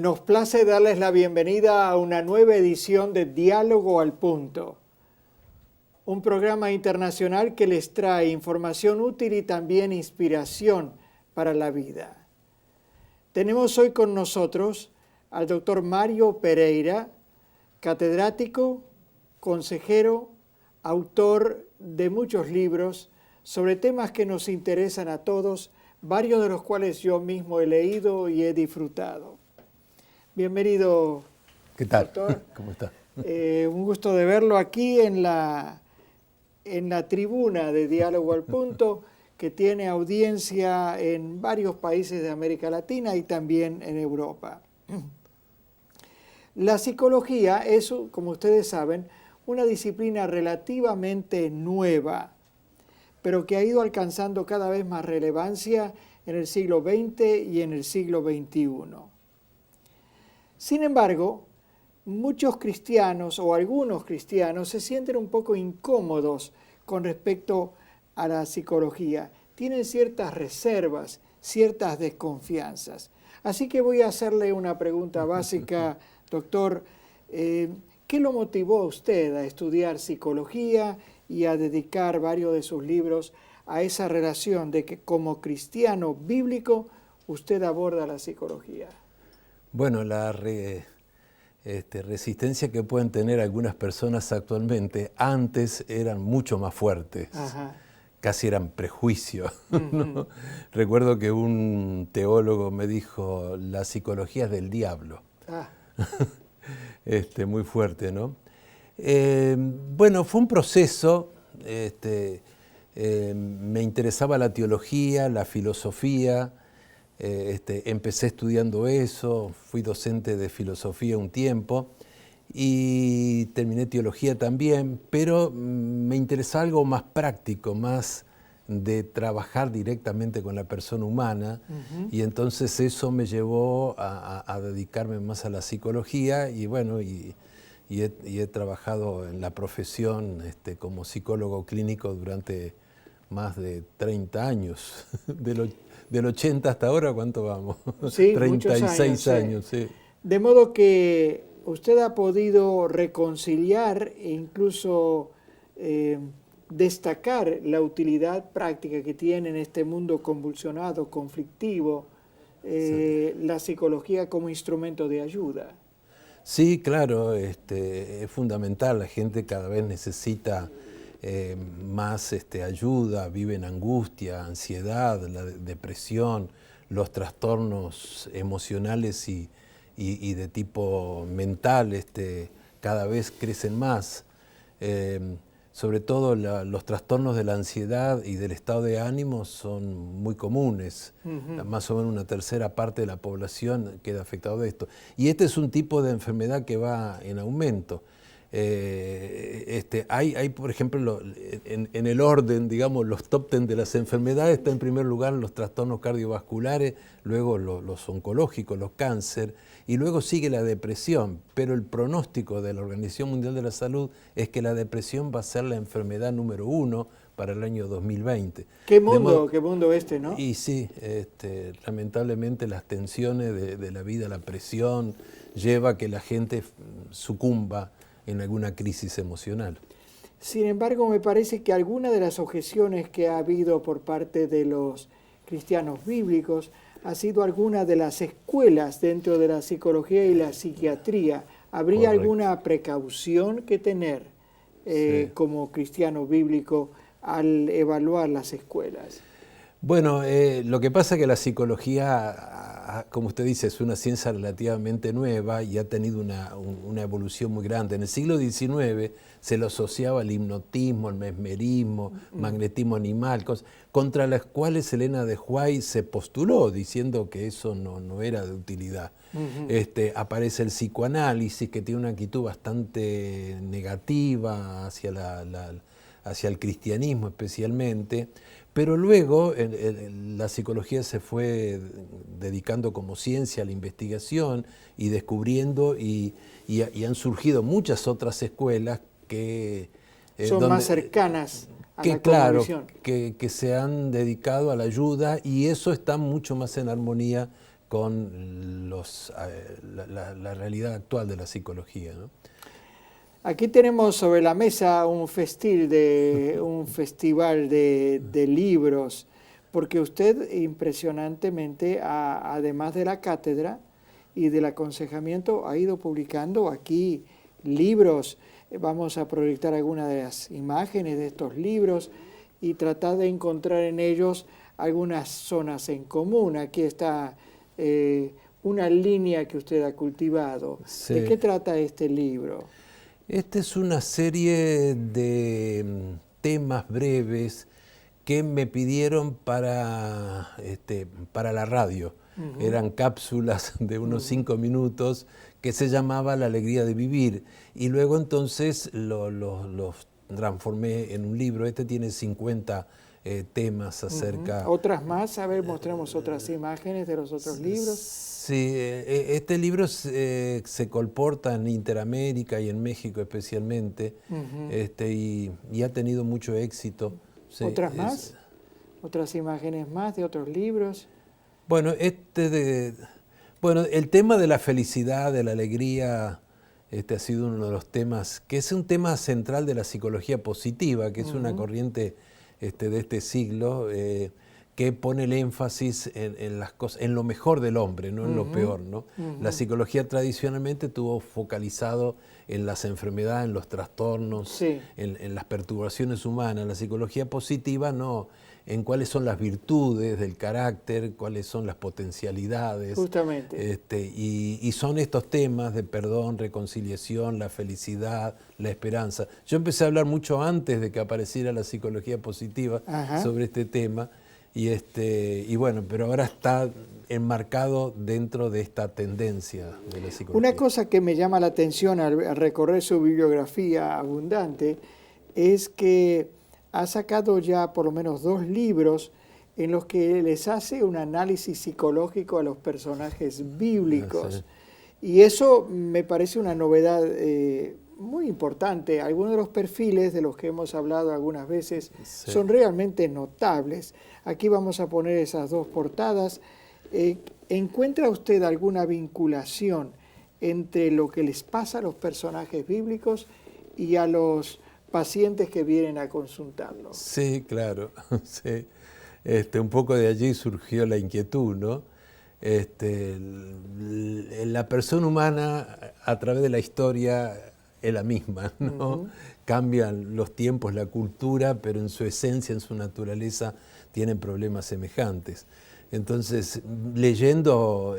Nos place darles la bienvenida a una nueva edición de Diálogo al Punto, un programa internacional que les trae información útil y también inspiración para la vida. Tenemos hoy con nosotros al doctor Mario Pereira, catedrático, consejero, autor de muchos libros sobre temas que nos interesan a todos, varios de los cuales yo mismo he leído y he disfrutado. Bienvenido, ¿qué tal, doctor? ¿Cómo está? Un gusto de verlo aquí en la tribuna de Diálogo al Punto, que tiene audiencia en varios países de América Latina y también en Europa. La psicología es, como ustedes saben, una disciplina relativamente nueva, pero que ha ido alcanzando cada vez más relevancia en el siglo XX y en el siglo XXI. Sin embargo, muchos cristianos o algunos cristianos se sienten un poco incómodos con respecto a la psicología. Tienen ciertas reservas, ciertas desconfianzas. Así que voy a hacerle una pregunta básica, doctor. ¿Qué lo motivó a usted a estudiar psicología y a dedicar varios de sus libros a esa relación de que como cristiano bíblico usted aborda la psicología? Bueno, la resistencia que pueden tener algunas personas actualmente, antes eran mucho más fuertes. Ajá. Casi eran prejuicios, ¿no? Recuerdo que un teólogo me dijo, la psicología es del diablo. Ah. Muy fuerte, ¿no? Bueno, fue un proceso, me interesaba la teología, la filosofía, empecé estudiando eso, fui docente de filosofía un tiempo y terminé teología también, pero me interesaba algo más práctico, más de trabajar directamente con la persona humana, y entonces eso me llevó a dedicarme más a la psicología y bueno, y he trabajado en la profesión como psicólogo clínico durante más de 30 años, del 80 hasta ahora, ¿cuánto vamos? Sí, 36 años, sí. De modo que usted ha podido reconciliar e incluso destacar la utilidad práctica que tiene en este mundo convulsionado, conflictivo, la psicología como instrumento de ayuda. Sí, claro, es fundamental. La gente cada vez necesita más ayuda, vive en angustia, ansiedad, la depresión, los trastornos emocionales y de tipo mental cada vez crecen más. Sobre todo los trastornos de la ansiedad y del estado de ánimo son muy comunes. Más o menos una tercera parte de la población queda afectada de esto. Y este es un tipo de enfermedad que va en aumento. Hay, por ejemplo, en el orden, digamos, los top 10 de las enfermedades, está en primer lugar los trastornos cardiovasculares, luego los oncológicos, los cáncer, y luego sigue la depresión. Pero el pronóstico de la Organización Mundial de la Salud es que la depresión va a ser la enfermedad número 1 para el año 2020. ¿Qué mundo ¿no? Y sí, lamentablemente las tensiones de la vida, la presión, lleva a que la gente sucumba en alguna crisis emocional. Sin embargo, me parece que alguna de las objeciones que ha habido por parte de los cristianos bíblicos ha sido alguna de las escuelas dentro de la psicología y la psiquiatría. ¿Habría Correcto. alguna precaución que tener Sí. como cristiano bíblico al evaluar las escuelas? Bueno, lo que pasa es que la psicología, como usted dice, es una ciencia relativamente nueva y ha tenido una evolución muy grande. En el siglo XIX se lo asociaba al hipnotismo, al mesmerismo, magnetismo animal, cosas contra las cuales Elena de White se postuló, diciendo que eso no era de utilidad. Aparece el psicoanálisis, que tiene una actitud bastante negativa hacia hacia el cristianismo especialmente. Pero luego la psicología se fue dedicando como ciencia a la investigación y descubriendo y han surgido muchas otras escuelas que son más cercanas a la claro, cosmovisión. que se han dedicado a la ayuda, y eso está mucho más en armonía con la realidad actual de la psicología, ¿no? Aquí tenemos sobre la mesa un festival de libros, porque usted impresionantemente, además de la cátedra y del aconsejamiento, ha ido publicando aquí libros. Vamos a proyectar algunas de las imágenes de estos libros y tratar de encontrar en ellos algunas zonas en común. Aquí está una línea que usted ha cultivado. Sí. ¿De qué trata este libro? Esta es una serie de temas breves que me pidieron para la radio. Eran cápsulas de unos 5 minutos que se llamaba La alegría de vivir. Y luego entonces los transformé en un libro. Este tiene 50 temas acerca... ¿Otras más? A ver, mostramos otras imágenes de los otros libros. Sí, este libro se colporta en Interamérica y en México especialmente, y ha tenido mucho éxito. Sí, ¿Otras más? ¿Otras imágenes más de otros libros? Bueno, el tema de la felicidad, de la alegría, ha sido uno de los temas, que es un tema central de la psicología positiva, que es una corriente de este siglo, que pone el énfasis en las cosas, en lo mejor del hombre, no en lo peor, ¿no? La psicología tradicionalmente estuvo focalizado en las enfermedades, en los trastornos, sí, en las perturbaciones humanas. La psicología positiva no, en cuáles son las virtudes del carácter, cuáles son las potencialidades. Justamente. Y son estos temas de perdón, reconciliación, la felicidad, la esperanza. Yo empecé a hablar mucho antes de que apareciera la psicología positiva sobre este tema. Y bueno, pero ahora está enmarcado dentro de esta tendencia de la psicología. Una cosa que me llama la atención al recorrer su bibliografía abundante es que ha sacado ya por lo menos 2 libros en los que les hace un análisis psicológico a los personajes bíblicos. Y eso me parece una novedad muy importante. Algunos de los perfiles de los que hemos hablado algunas veces son realmente notables. Aquí vamos a poner esas 2 portadas. ¿Encuentra usted alguna vinculación entre lo que les pasa a los personajes bíblicos y a los pacientes que vienen a consultarlo? Sí, claro. Sí. Un poco de allí surgió la inquietud, ¿no? La persona humana a través de la historia es la misma, ¿no? Cambian los tiempos, la cultura, pero en su esencia, en su naturaleza, tienen problemas semejantes. Entonces, leyendo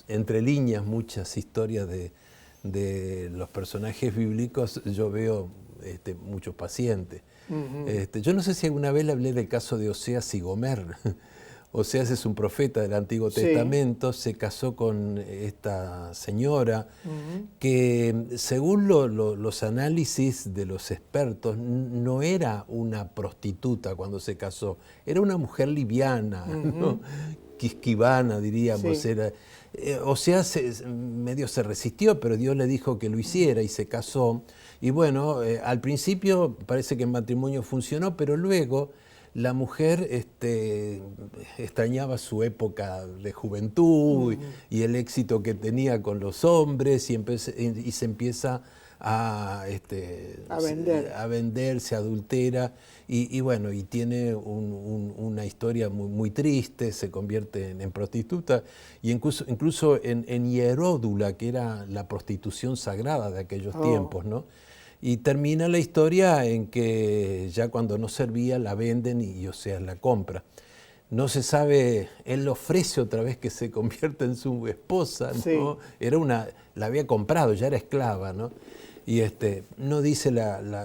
entre líneas muchas historias de los personajes bíblicos, yo veo muchos pacientes. Yo no sé si alguna vez le hablé del caso de Oseas y Gomer. Oseas es un profeta del Antiguo Testamento, se casó con esta señora que, según los análisis de los expertos, no era una prostituta cuando se casó, era una mujer liviana, ¿no? Quisquivana, diríamos. Sí. Oseas medio se resistió, pero Dios le dijo que lo hiciera y se casó. Y bueno, al principio parece que el matrimonio funcionó, pero luego la mujer extrañaba su época de juventud y el éxito que tenía con los hombres y se empieza a vender, se adultera y bueno, y tiene una historia muy triste, se convierte en prostituta y incluso en hieródula, que era la prostitución sagrada de aquellos tiempos, ¿no? Y termina la historia en que ya cuando no servía la venden y Oseas la compra. No se sabe, él le ofrece otra vez que se convierta en su esposa, ¿no? La había comprado, ya era esclava, ¿no? Y no dice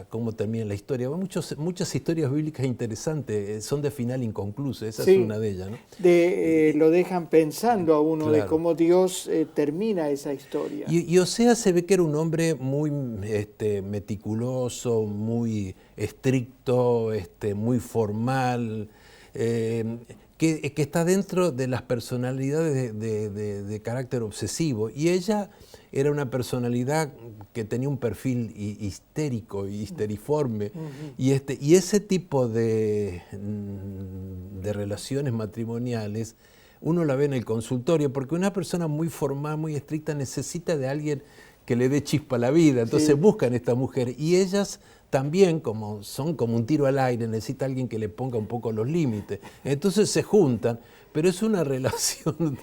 cómo termina la historia. Muchas historias bíblicas interesantes son de final inconcluso, esa es una de ellas, ¿no? Lo dejan pensando a uno de cómo Dios termina esa historia. Y Oseas se ve que era un hombre muy meticuloso, muy estricto, muy formal, que está dentro de las personalidades de carácter obsesivo. Y ella era una personalidad que tenía un perfil histérico y histeriforme. Y ese tipo de relaciones matrimoniales uno la ve en el consultorio, porque una persona muy formal, muy estricta, necesita de alguien que le dé chispa a la vida. Entonces buscan esta mujer, y ellas también, como son como un tiro al aire, necesita alguien que le ponga un poco los límites. Entonces se juntan, pero es una relación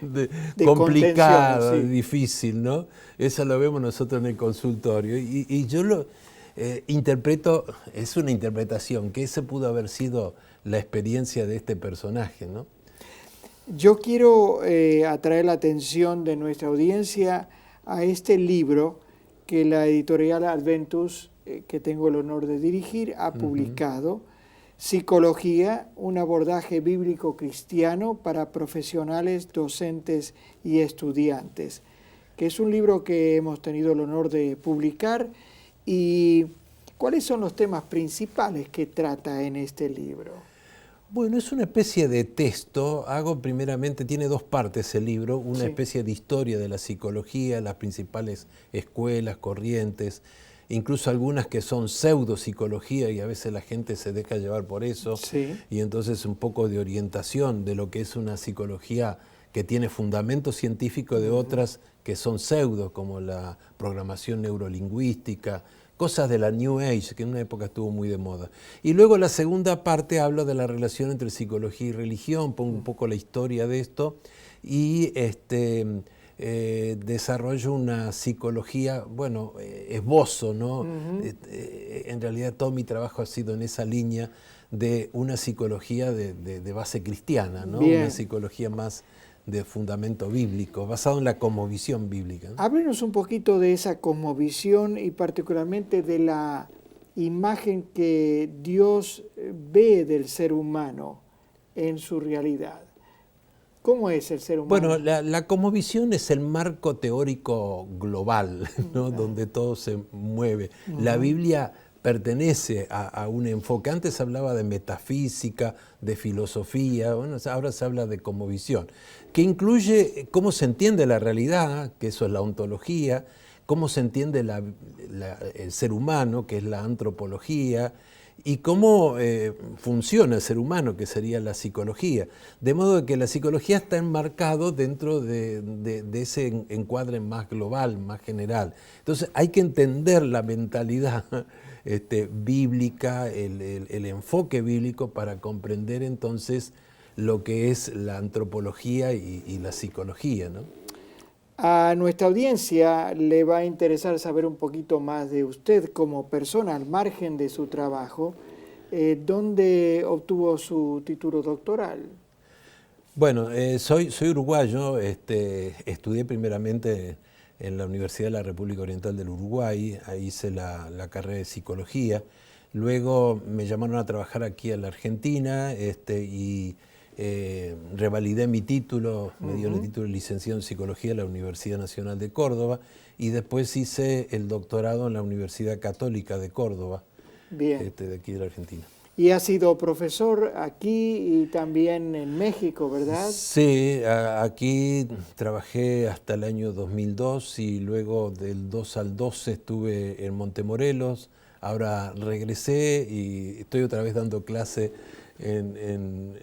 complicada, difícil, ¿no? Eso lo vemos nosotros en el consultorio. Y yo lo interpreto, es una interpretación, que ese pudo haber sido la experiencia de este personaje, ¿no? Yo quiero atraer la atención de nuestra audiencia a este libro que la editorial Adventus, que tengo el honor de dirigir, ha publicado, Psicología, un abordaje bíblico cristiano para profesionales, docentes y estudiantes, que es un libro que hemos tenido el honor de publicar. ¿Y cuáles son los temas principales que trata en este libro? Bueno, es una especie de texto. Tiene dos partes el libro, una especie de historia de la psicología, las principales escuelas, corrientes, incluso algunas que son pseudopsicología, y a veces la gente se deja llevar por eso, y entonces un poco de orientación de lo que es una psicología que tiene fundamento científico, de otras que son pseudo, como la programación neurolingüística, cosas de la New Age, que en una época estuvo muy de moda. Y luego la segunda parte habla de la relación entre psicología y religión, pongo un poco la historia de esto, y desarrollo una psicología, esbozo, ¿no? En realidad todo mi trabajo ha sido en esa línea de una psicología de base cristiana, ¿no? Una psicología más de fundamento bíblico, basado en la cosmovisión bíblica, ¿no? Háblenos un poquito de esa cosmovisión y particularmente de la imagen que Dios ve del ser humano en su realidad. ¿Cómo es el ser humano? Bueno, la cosmovisión es el marco teórico global, ¿no? Donde todo se mueve. La Biblia pertenece a un enfoque. Antes hablaba de metafísica, de filosofía, bueno, ahora se habla de cosmovisión, que incluye cómo se entiende la realidad, que eso es la ontología, cómo se entiende el ser humano, que es la antropología, y cómo funciona el ser humano, que sería la psicología. De modo que la psicología está enmarcado dentro de ese encuadre más global, más general. Entonces hay que entender la mentalidad bíblica, el enfoque bíblico, para comprender entonces lo que es la antropología y la psicología, ¿no? A nuestra audiencia le va a interesar saber un poquito más de usted como persona al margen de su trabajo. ¿Dónde obtuvo su título doctoral? Bueno, soy uruguayo, estudié primeramente en la Universidad de la República Oriental del Uruguay, ahí hice la carrera de psicología. Luego me llamaron a trabajar aquí a la Argentina y revalidé mi título, me dieron el título de licenciado en psicología de la Universidad Nacional de Córdoba, y después hice el doctorado en la Universidad Católica de Córdoba, de aquí de la Argentina. Y ha sido profesor aquí y también en México, ¿verdad? Sí, aquí trabajé hasta el año 2002 y luego del 2 al 12 estuve en Montemorelos. Ahora regresé y estoy otra vez dando clase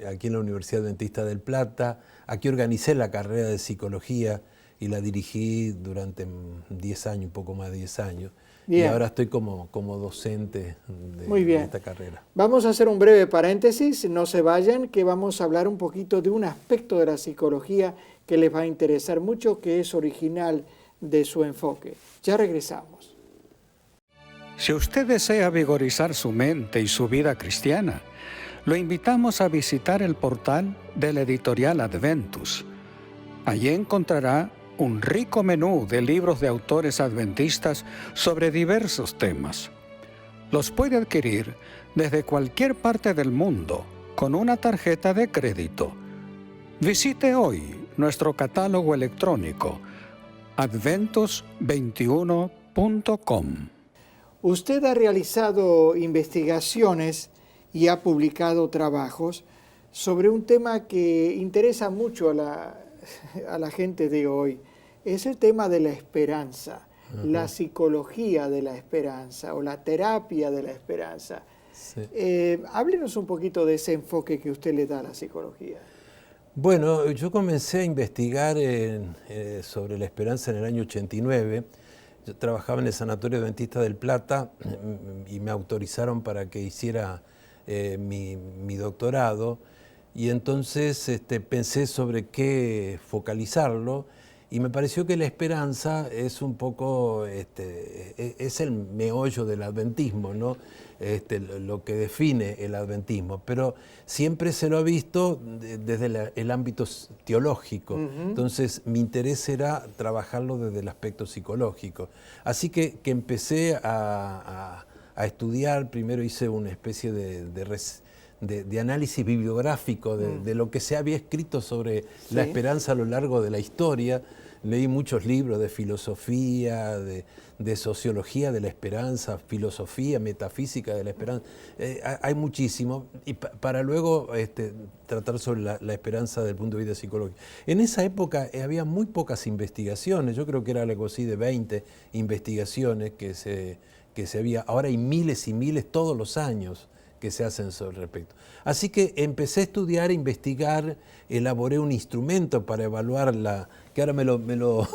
aquí en la Universidad Adventista del Plata. Aquí organicé la carrera de psicología y la dirigí durante 10 años, un poco más de 10 años. Y ahora estoy como docente de esta carrera. Vamos a hacer un breve paréntesis, no se vayan, que vamos a hablar un poquito de un aspecto de la psicología que les va a interesar mucho, que es original de su enfoque. Ya regresamos. Si usted desea vigorizar su mente y su vida cristiana, lo invitamos a visitar el portal de la editorial Adventus. Allí encontrará un rico menú de libros de autores adventistas sobre diversos temas. Los puede adquirir desde cualquier parte del mundo con una tarjeta de crédito. Visite hoy nuestro catálogo electrónico adventus21.com. Usted ha realizado investigaciones y ha publicado trabajos sobre un tema que interesa mucho a la gente de hoy. Es el tema de la esperanza, la psicología de la esperanza o la terapia de la esperanza. Sí. Háblenos un poquito de ese enfoque que usted le da a la psicología. Bueno, yo comencé a investigar sobre la esperanza en el año 89. Yo trabajaba en el Sanatorio Adventista del Plata y me autorizaron para que hiciera mi doctorado. Y entonces pensé sobre qué focalizarlo y me pareció que la esperanza es un poco, es el meollo del adventismo, ¿no? Lo que define el adventismo, pero siempre se lo ha visto desde el ámbito teológico. Entonces mi interés era trabajarlo desde el aspecto psicológico. Así que empecé a estudiar. Primero hice una especie de análisis bibliográfico de lo que se había escrito sobre la esperanza a lo largo de la historia. Leí muchos libros de filosofía, de sociología de la esperanza, filosofía, metafísica de la esperanza. Hay muchísimo, y para luego tratar sobre la esperanza desde el punto de vista psicológico. En esa época había muy pocas investigaciones. Yo creo que era algo así de 20 investigaciones que se había. Ahora hay miles y miles todos los años que se hacen sobre respecto. Así que empecé a estudiar, a investigar, elaboré un instrumento para evaluar que ahora me lo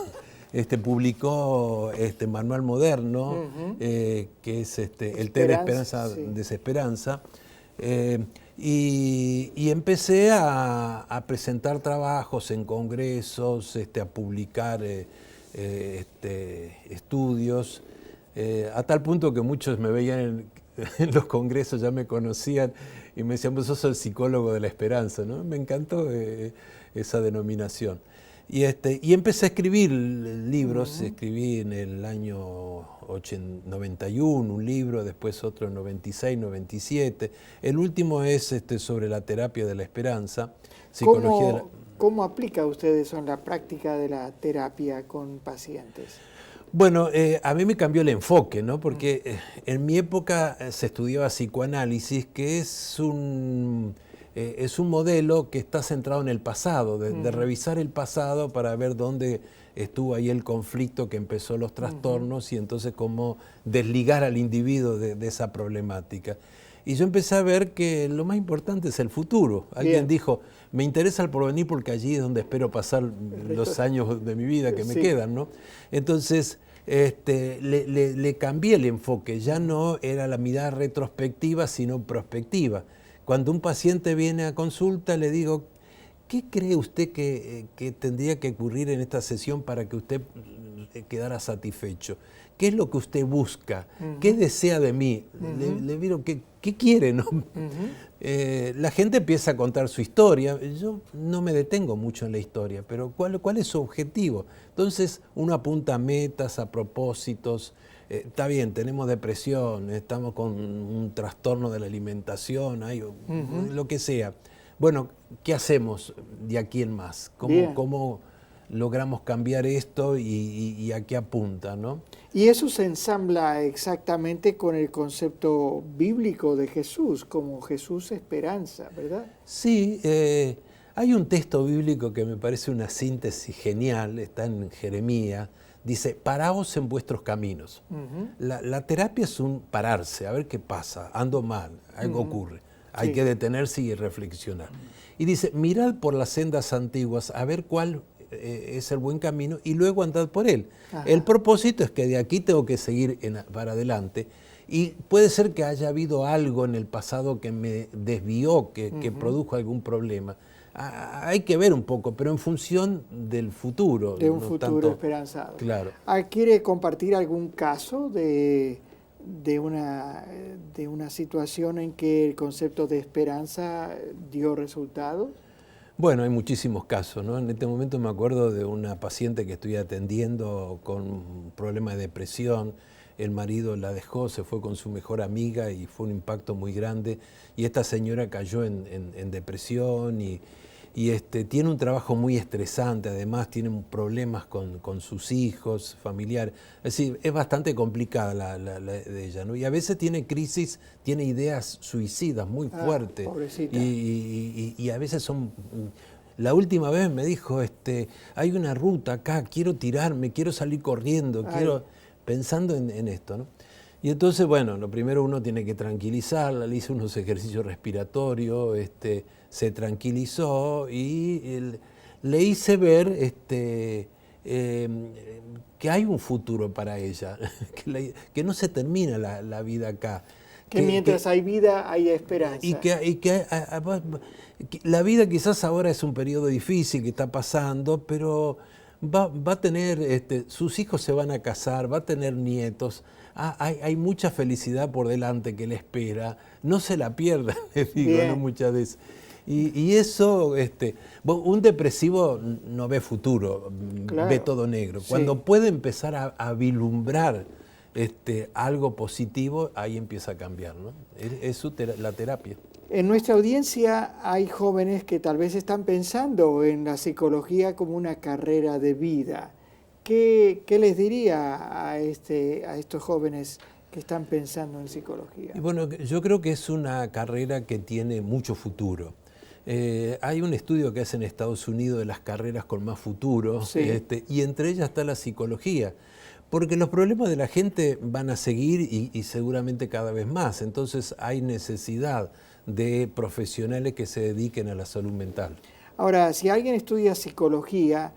publicó Manual Moderno, que es el test de esperanza, desesperanza, y empecé a presentar trabajos en congresos, a publicar estudios, a tal punto que muchos me veían en los congresos, ya me conocían y me decían, pues sos el psicólogo de la esperanza, ¿no? Me encantó esa denominación. Y empecé a escribir libros. Escribí en el año 91 un libro, después otro en 96, 97. El último es sobre la terapia de la esperanza. Psicología ¿Cómo aplica usted eso en la práctica de la terapia con pacientes? Bueno, a mí me cambió el enfoque, ¿no? Porque en mi época se estudiaba psicoanálisis, que es un modelo que está centrado en el pasado, de revisar el pasado para ver dónde estuvo ahí el conflicto que empezó los trastornos y entonces cómo desligar al individuo de esa problemática. Y yo empecé a ver que lo más importante es el futuro. Alguien dijo, me interesa el porvenir porque allí es donde espero pasar los años de mi vida que me quedan, ¿no? Entonces le cambié el enfoque. Ya no era la mirada retrospectiva, sino prospectiva. Cuando un paciente viene a consulta, le digo, ¿qué cree usted que tendría que ocurrir en esta sesión para que usted quedara satisfecho? ¿Qué es lo que usted busca? ¿Qué desea de mí? Le miro, ¿qué quiere? ¿No? La gente empieza a contar su historia. Yo no me detengo mucho en la historia, pero ¿cuál es su objetivo? Entonces uno apunta a metas, a propósitos. Está bien, tenemos depresión, estamos con un trastorno de la alimentación, lo que sea. Bueno, ¿qué hacemos de aquí en más? ¿Cómo logramos cambiar esto y a qué apunta, ¿no? Y eso se ensambla exactamente con el concepto bíblico de Jesús, como Jesús esperanza, ¿verdad? Sí, hay un texto bíblico que me parece una síntesis genial, está en Jeremías, dice, paraos en vuestros caminos. La terapia es un pararse, a ver qué pasa, ando mal, algo ocurre, hay que detenerse y reflexionar. Y dice, mirad por las sendas antiguas, a ver cuál es el buen camino y luego andad por él. El propósito es que de aquí tengo que seguir para adelante y puede ser que haya habido algo en el pasado que me desvió, que produjo algún problema. Hay que ver un poco, pero en función del futuro. De un futuro esperanzado. Claro. ¿Quiere compartir algún caso de una situación en que el concepto de esperanza dio resultados? Bueno, hay muchísimos casos, ¿no? En este momento me acuerdo de una paciente que estoy atendiendo con un problema de depresión. El marido la dejó, se fue con su mejor amiga y fue un impacto muy grande. Y esta señora cayó en depresión y tiene un trabajo muy estresante, además tiene problemas con sus hijos, familiares. Es decir, es bastante complicada la de ella, ¿no? Y a veces tiene crisis, tiene ideas suicidas muy fuertes. Pobrecita. Y a veces son... La última vez me dijo, hay una ruta acá, quiero tirarme, quiero salir corriendo, pensando en esto, ¿no? Y entonces, bueno, lo primero uno tiene que tranquilizarla, le hice unos ejercicios respiratorios, se tranquilizó y le hice ver que hay un futuro para ella, que no se termina la vida acá. Que mientras hay vida hay esperanza. Y que la vida quizás ahora es un periodo difícil que está pasando, pero va a tener, sus hijos se van a casar, va a tener nietos, hay mucha felicidad por delante que le espera, no se la pierdan, les digo, ¿no? Muchas veces. Y eso, un depresivo no ve futuro, claro, ve todo negro. Cuando sí, puede empezar a vislumbrar algo positivo, ahí empieza a cambiar, ¿no? Es la terapia. En nuestra audiencia hay jóvenes que tal vez están pensando en la psicología como una carrera de vida. ¿Qué les diría a estos jóvenes que están pensando en psicología? Y bueno, yo creo que es una carrera que tiene mucho futuro. Hay un estudio que hace en Estados Unidos de las carreras con más futuro, sí, y entre ellas está la psicología. Porque los problemas de la gente van a seguir y seguramente cada vez más. Entonces hay necesidad de profesionales que se dediquen a la salud mental. Ahora, si alguien estudia psicología,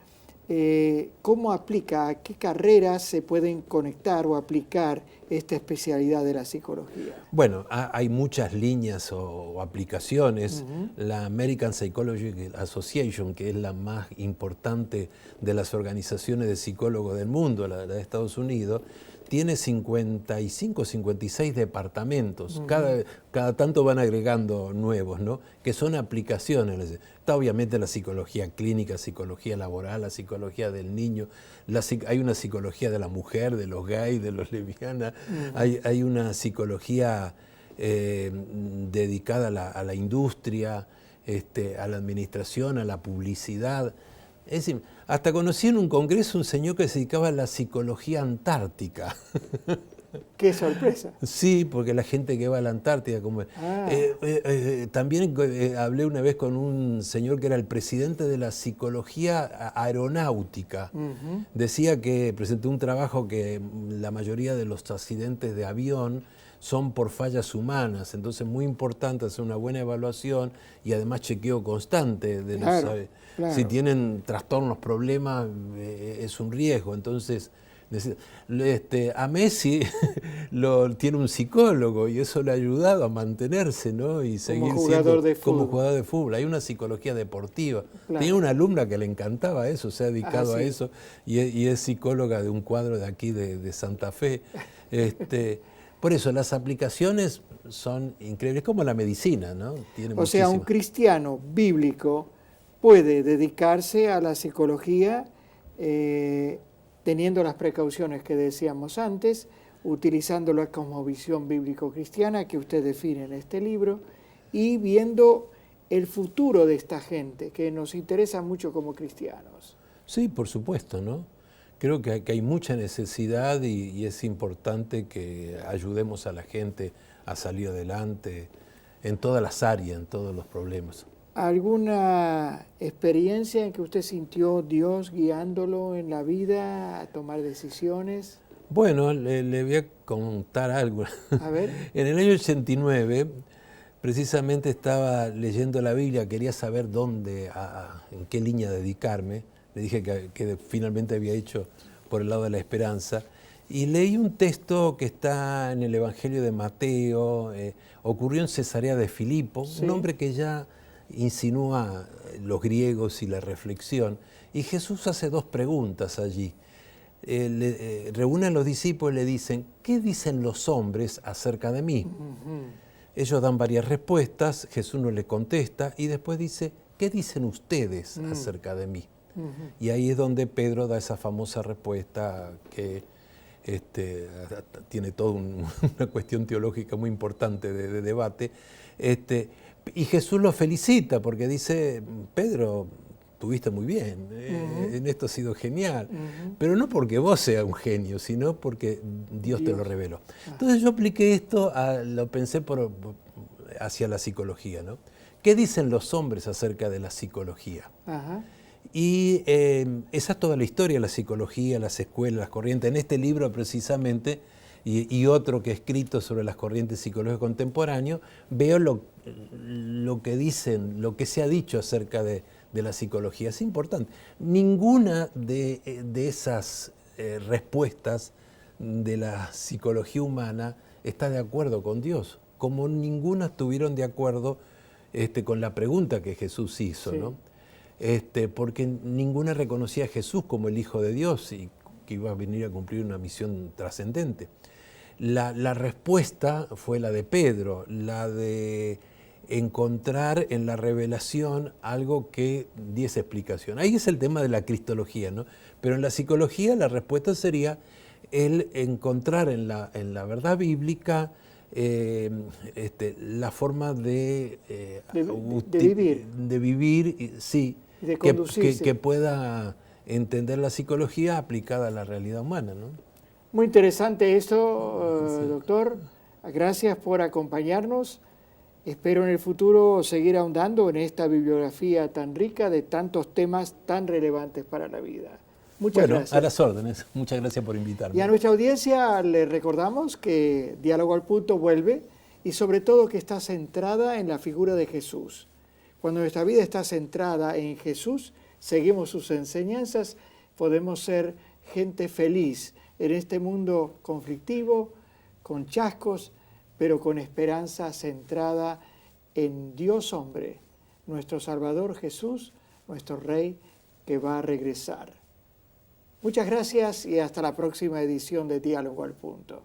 ¿cómo aplica? ¿A qué carreras se pueden conectar o aplicar esta especialidad de la psicología? Bueno, hay muchas líneas o aplicaciones. La American Psychological Association, que es la más importante de las organizaciones de psicólogos del mundo, la de Estados Unidos, tiene 55, 56 departamentos. Cada tanto van agregando nuevos, ¿no? Que son aplicaciones. Está obviamente la psicología clínica, psicología laboral, la psicología del niño. Hay una psicología de la mujer, de los gays, de los lesbianas. Hay una psicología dedicada a la industria, a la administración, a la publicidad. Es decir, hasta conocí en un congreso un señor que se dedicaba a la psicología antártica. ¡Qué sorpresa! Sí, porque la gente que va a la Antártida... también hablé una vez con un señor que era el presidente de la psicología aeronáutica. Decía que presentó un trabajo que la mayoría de los accidentes de avión son por fallas humanas, entonces es muy importante hacer una buena evaluación y además chequeo constante de claro. Si tienen trastornos, problemas, es un riesgo. Entonces, a Messi tiene un psicólogo y eso le ha ayudado a mantenerse, ¿no? Y seguir siendo como jugador de fútbol. Hay una psicología deportiva. Claro. Tenía una alumna que le encantaba eso, se ha dedicado a eso y es psicóloga de un cuadro de aquí de Santa Fe. Por eso las aplicaciones son increíbles, como la medicina, ¿no? Tiene o sea, un cristiano bíblico puede dedicarse a la psicología teniendo las precauciones que decíamos antes, utilizando la cosmovisión bíblico-cristiana que usted define en este libro y viendo el futuro de esta gente que nos interesa mucho como cristianos. Sí, por supuesto, ¿no? Creo que hay mucha necesidad y es importante que ayudemos a la gente a salir adelante en todas las áreas, en todos los problemas. ¿Alguna experiencia en que usted sintió Dios guiándolo en la vida a tomar decisiones? Bueno, le voy a contar algo. A ver. En el año 89, precisamente estaba leyendo la Biblia, quería saber en qué línea dedicarme. Le dije que finalmente había hecho por el lado de la esperanza. Y leí un texto que está en el Evangelio de Mateo, ocurrió en Cesarea de Filipo, sí, un hombre que ya insinúa los griegos y la reflexión. Y Jesús hace dos preguntas allí. Reúne a los discípulos y le dicen, ¿qué dicen los hombres acerca de mí? Ellos dan varias respuestas, Jesús no le contesta y después dice, ¿qué dicen ustedes acerca de mí? Y ahí es donde Pedro da esa famosa respuesta que tiene toda una cuestión teológica muy importante de debate. Y Jesús lo felicita porque dice, Pedro, estuviste muy bien, en esto has sido genial, pero no porque vos seas un genio, sino porque Dios te lo reveló. Entonces yo apliqué esto, lo pensé hacia la psicología, ¿no? ¿Qué dicen los hombres acerca de la psicología? Y esa es toda la historia de la psicología, las escuelas, las corrientes. En este libro precisamente y otro que he escrito sobre las corrientes psicológicas contemporáneas, veo lo que dicen, lo que se ha dicho acerca de la psicología. Es importante. Ninguna de esas respuestas de la psicología humana está de acuerdo con Dios, como ninguna estuvieron de acuerdo con la pregunta que Jesús hizo, sí. ¿No? Porque ninguna reconocía a Jesús como el Hijo de Dios y que iba a venir a cumplir una misión trascendente. La respuesta fue la de Pedro, la de encontrar en la revelación algo que diese explicación. Ahí es el tema de la cristología, ¿no? Pero en la psicología la respuesta sería el encontrar en la verdad bíblica la forma de vivir, sí, de que pueda entender la psicología aplicada a la realidad humana, ¿no? Muy interesante esto, sí. Doctor. Gracias por acompañarnos. Espero en el futuro seguir ahondando en esta bibliografía tan rica de tantos temas tan relevantes para la vida. Muchas gracias. A las órdenes. Muchas gracias por invitarme. Y a nuestra audiencia le recordamos que Diálogo al Punto vuelve y sobre todo que está centrada en la figura de Jesús. Cuando nuestra vida está centrada en Jesús, seguimos sus enseñanzas, podemos ser gente feliz en este mundo conflictivo, con chascos, pero con esperanza centrada en Dios hombre, nuestro Salvador Jesús, nuestro Rey que va a regresar. Muchas gracias y hasta la próxima edición de Diálogo al Punto.